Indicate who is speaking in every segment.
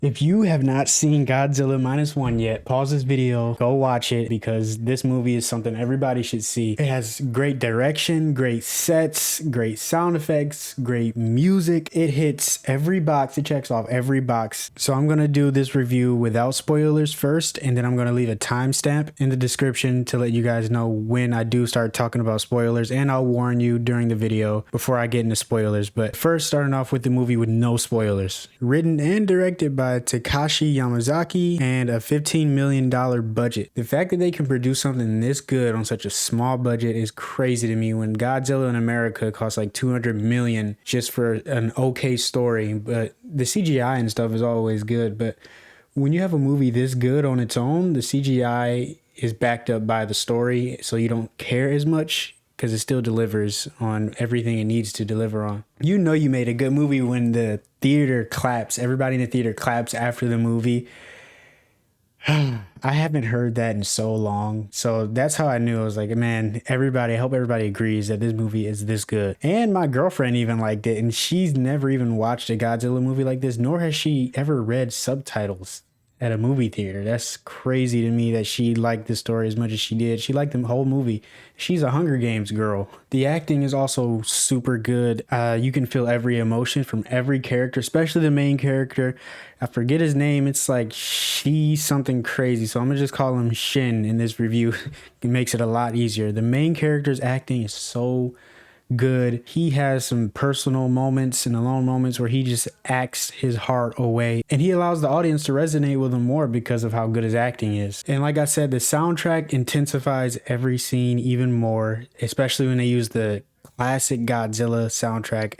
Speaker 1: If you have not seen Godzilla Minus One yet, pause this video, go watch it because this movie is something everybody should see. It has great direction, great sets, great sound effects, great music. It hits every box, it checks off every box. So I'm gonna do this review without spoilers first, and then I'm gonna leave a timestamp in the description to let you guys know when I do start talking about spoilers, and I'll warn you during the video before I get into spoilers. But first, starting off with the movie with no spoilers. Written and directed by Takashi Yamazaki and a $15 million budget. The fact that they can produce something this good on such a small budget is crazy to me when Godzilla in America costs like $200 million just for an okay story. But the CGI and stuff is always good. But when you have a movie this good on its own, the CGI is backed up by the story, so you don't care as much because it still delivers on everything it needs to deliver on. You know you made a good movie when the theater claps. Everybody in the theater claps after the movie. I haven't heard that in so long. So that's how I knew. I was like, man, I hope everybody agrees that this movie is this good. And my girlfriend even liked it, and she's never even watched a Godzilla movie like this, nor has she ever read subtitles at a movie theater. That's crazy to me that she liked the story as much as she did. She liked the whole movie. She's a Hunger Games girl. The acting is also super good. You can feel every emotion from every character, especially the main character. I forget his name. It's like something crazy. So I'm gonna just call him Shin in this review. It makes it a lot easier. The main character's acting is so good. He has some personal moments and alone moments where he just acts his heart away, and he allows the audience to resonate with him more because of how good his acting is. And like I said, the soundtrack intensifies every scene even more, especially when they use the classic Godzilla soundtrack.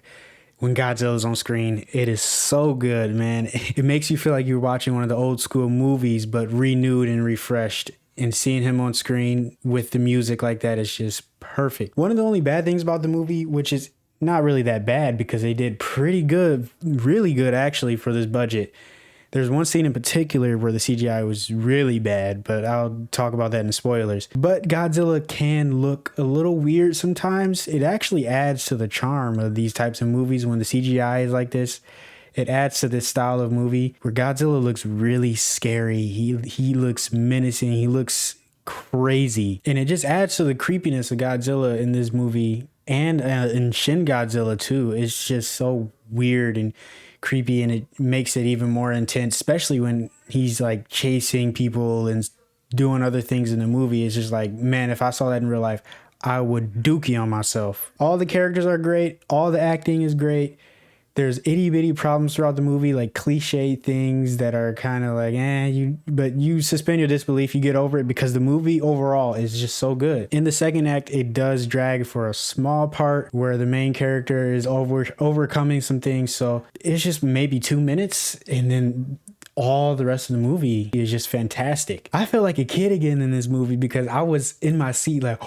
Speaker 1: When Godzilla's on screen, it is so good, man. It makes you feel like you're watching one of the old school movies, but renewed and refreshed. And seeing him on screen with the music like that is just perfect. One of the only bad things about the movie, which is not really that bad because they did pretty good, really good actually for this budget. There's one scene in particular where the CGI was really bad, but I'll talk about that in spoilers. But Godzilla can look a little weird sometimes. It actually adds to the charm of these types of movies when the CGI is like this. It adds to this style of movie where Godzilla looks really scary. He looks menacing. He looks crazy. And it just adds to the creepiness of Godzilla in this movie and in Shin Godzilla too. It's just so weird and creepy, and it makes it even more intense, especially when he's like chasing people and doing other things in the movie. It's just like, man, if I saw that in real life, I would dookie on myself. All the characters are great. All the acting is great. There's itty bitty problems throughout the movie, like cliche things that are kind of like, but you suspend your disbelief, you get over it because the movie overall is just so good. In the second act, it does drag for a small part where the main character is overcoming some things. So it's just maybe 2 minutes, and then all the rest of the movie is just fantastic. I feel like a kid again in this movie because I was in my seat like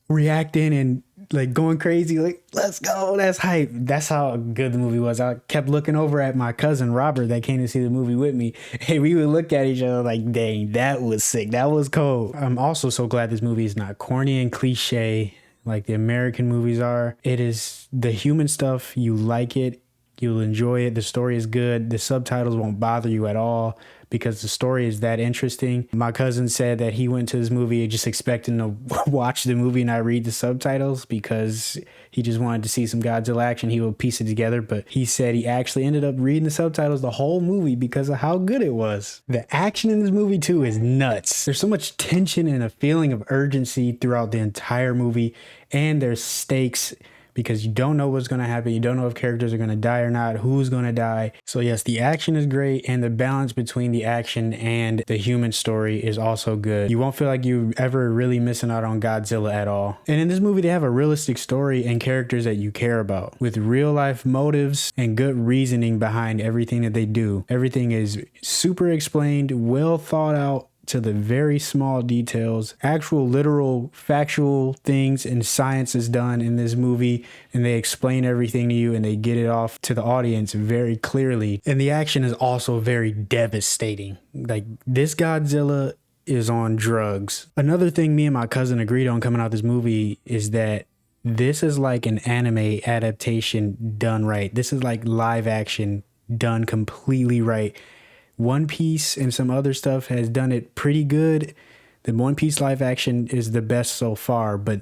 Speaker 1: reacting and like going crazy, like, let's go, that's hype. That's how good the movie was. I kept looking over at my cousin Robert that came to see the movie with me. Hey, we would look at each other like, dang, that was sick, that was cold. I'm also so glad this movie is not corny and cliche like the American movies are. It is the human stuff. You like it, you'll enjoy it. The story is good. The subtitles won't bother you at all because the story is that interesting. My cousin said that he went to this movie just expecting to watch the movie and not read the subtitles because he just wanted to see some Godzilla action. He would piece it together, but he said he actually ended up reading the subtitles the whole movie because of how good it was. The action in this movie too is nuts. There's so much tension and a feeling of urgency throughout the entire movie, and there's stakes because you don't know what's going to happen. You don't know if characters are going to die or not, who's going to die. So yes, the action is great, and the balance between the action and the human story is also good. You won't feel like you're ever really missing out on Godzilla at all. And in this movie, they have a realistic story and characters that you care about with real life motives and good reasoning behind everything that they do. Everything is super explained, well thought out, to the very small details. Actual literal factual things and science is done in this movie, and they explain everything to you and they get it off to the audience very clearly. And the action is also very devastating. Like, this Godzilla is on drugs. Another thing me and my cousin agreed on coming out this movie is that this is like an anime adaptation done right. This is like live action done completely right. One Piece and some other stuff has done it pretty good. The One Piece live action is the best so far, but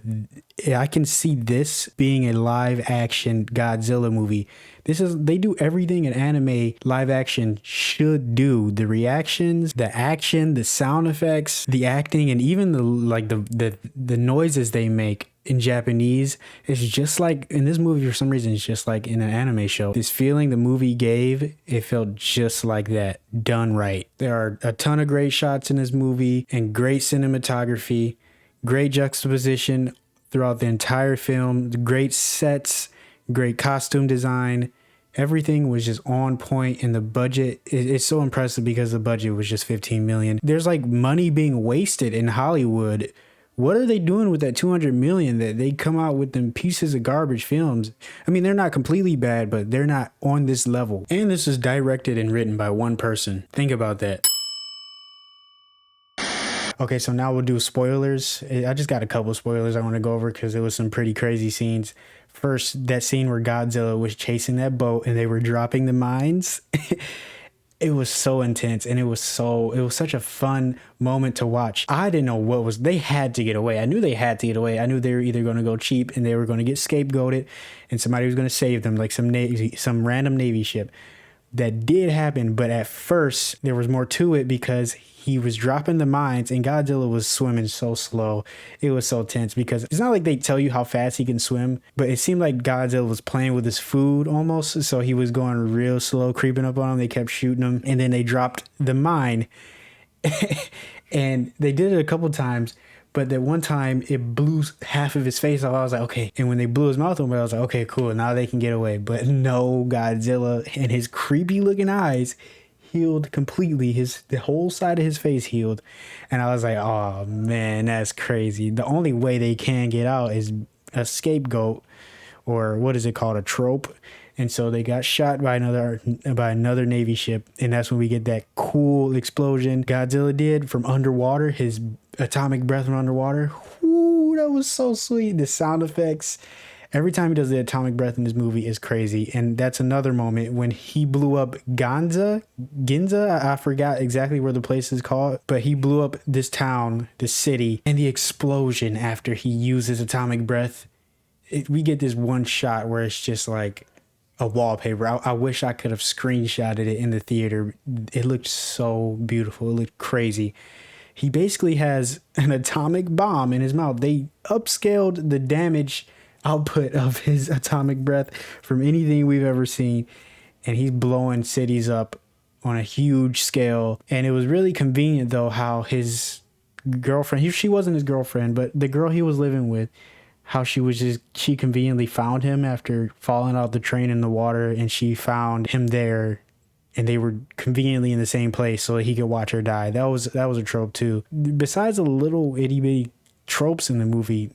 Speaker 1: I can see this being a live action Godzilla movie. They do everything an anime live action should do. The reactions, the action, the sound effects, the acting, and even the noises they make in Japanese. It's just like in this movie, for some reason, it's just like in an anime show. This feeling the movie gave, it felt just like that, done right. There are a ton of great shots in this movie and great cinematography, great juxtaposition throughout the entire film, great sets, great costume design. Everything was just on point, and the budget, it's so impressive because the budget was just 15 million. There's like money being wasted in Hollywood. What are they doing with that 200 million that they come out with them pieces of garbage films? I mean, they're not completely bad, but they're not on this level. And this is directed and written by one person. Think about that. Okay, so now we'll do spoilers. I just got a couple spoilers I want to go over because it was some pretty crazy scenes. First, that scene where Godzilla was chasing that boat and they were dropping the mines. It was so intense, and it was such a fun moment to watch. I didn't know they had to get away. I knew they had to get away. I knew they were either going to go cheap and they were going to get scapegoated and somebody was going to save them, like some random Navy ship. That did happen, but at first there was more to it because he was dropping the mines and Godzilla was swimming so slow. It was so tense because it's not like they tell you how fast he can swim, but it seemed like Godzilla was playing with his food almost. So he was going real slow, creeping up on him. They kept shooting him, and then they dropped the mine and they did it a couple times. But that one time, it blew half of his face off. I was like, okay. And when they blew his mouth open, I was like, okay, cool. Now they can get away. But no, Godzilla and his creepy looking eyes healed completely. The whole side of his face healed. And I was like, oh, man, that's crazy. The only way they can get out is a scapegoat, or what is it called? A trope. And so they got shot by another Navy ship. And that's when we get that cool explosion Godzilla did from underwater, his atomic breath from underwater. Ooh, that was so sweet. The sound effects. Every time he does the atomic breath in this movie is crazy. And that's another moment when he blew up Ginza. I forgot exactly where the place is called, but he blew up this town, this city, and the explosion after he used his atomic breath. We get this one shot where it's just like a wallpaper. I wish I could have screenshotted it in the theater. It looked so beautiful. It looked crazy. He basically has an atomic bomb in his mouth. They upscaled the damage output of his atomic breath from anything we've ever seen. And he's blowing cities up on a huge scale. And it was really convenient, though, how his girlfriend, she wasn't his girlfriend, but the girl he was living with, how she conveniently found him after falling out the train in the water, and she found him there, and they were conveniently in the same place so that he could watch her die. That was a trope too. Besides the little itty bitty tropes in the movie,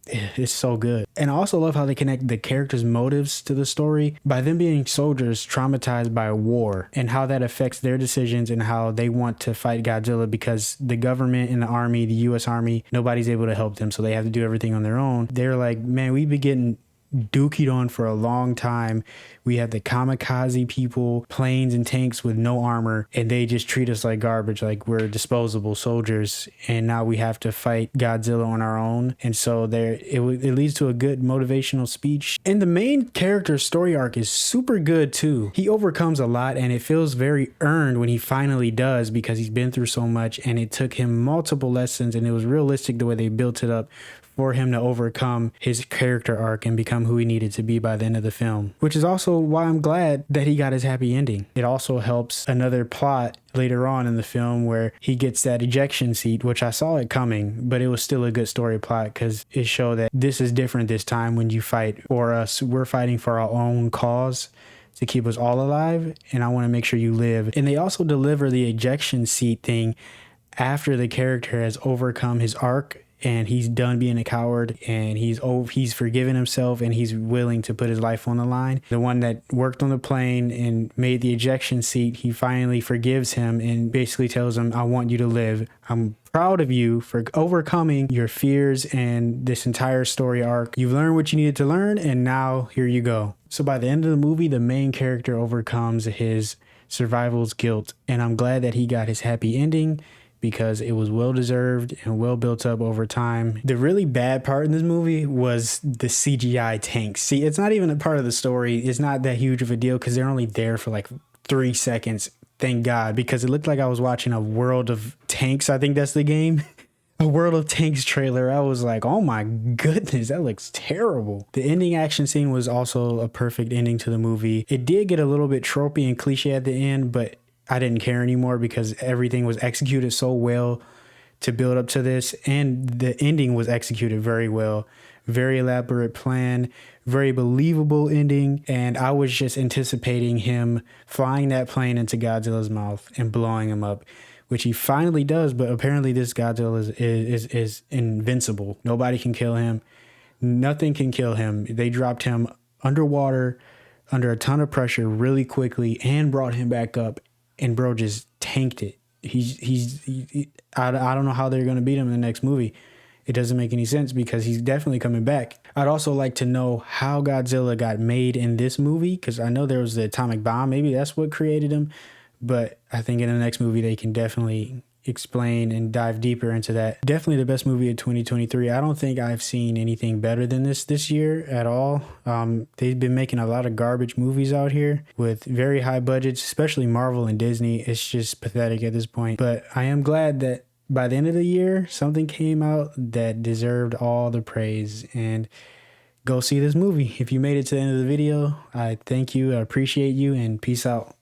Speaker 1: it's so good. And I also love how they connect the characters' motives to the story by them being soldiers traumatized by war, and how that affects their decisions and how they want to fight Godzilla, because the government and the army, the US Army, nobody's able to help them, so they have to do everything on their own. They're like, man, we've been getting dookied on for a long time. We have the kamikaze people, planes and tanks with no armor, and they just treat us like garbage, like we're disposable soldiers, and now we have to fight Godzilla on our own. And so it leads to a good motivational speech. And the main character's story arc is super good too. He overcomes a lot, and it feels very earned when he finally does, because he's been through so much, and it took him multiple lessons, and it was realistic the way they built it up for him to overcome his character arc and become who he needed to be by the end of the film, which is also why I'm glad that he got his happy ending. It also helps another plot later on in the film where he gets that ejection seat, which I saw it coming, but it was still a good story plot because it showed that this is different this time. When you fight for us, we're fighting for our own cause to keep us all alive, and I want to make sure you live. And they also deliver the ejection seat thing after the character has overcome his arc and he's done being a coward, and he's forgiven himself, and he's willing to put his life on the line. The one that worked on the plane and made the ejection seat, he finally forgives him and basically tells him, I want you to live. I'm proud of you for overcoming your fears and this entire story arc. You've learned what you needed to learn, and now here you go. So by the end of the movie, the main character overcomes his survival's guilt. And I'm glad that he got his happy ending because it was well deserved and well built up over time. The really bad part in this movie was the CGI tanks. See, it's not even a part of the story. It's not that huge of a deal because they're only there for like 3 seconds. Thank God, because it looked like I was watching a World of Tanks. I think that's the game. A World of Tanks trailer. I was like, oh my goodness, that looks terrible. The ending action scene was also a perfect ending to the movie. It did get a little bit tropey and cliche at the end, but I didn't care anymore because everything was executed so well to build up to this, and the ending was executed very well. Very elaborate plan, very believable ending, and I was just anticipating him flying that plane into Godzilla's mouth and blowing him up, which he finally does. But apparently this Godzilla is invincible. Nobody can kill him. Nothing can kill him. They dropped him underwater under a ton of pressure really quickly and brought him back up, and bro just tanked it. I don't know how they're going to beat him in the next movie. It doesn't make any sense because he's definitely coming back. I'd also like to know how Godzilla got made in this movie, because I know there was the atomic bomb. Maybe that's what created him. But I think in the next movie, they can definitely explain and dive deeper into that. Definitely the best movie of 2023. I don't think I've seen anything better than this year at all. They've been making a lot of garbage movies out here with very high budgets, especially Marvel and Disney. It's just pathetic at this point. But I am glad that by the end of the year, something came out that deserved all the praise. And go see this movie. If you made it to the end of the video, I thank you, I appreciate you, and peace out.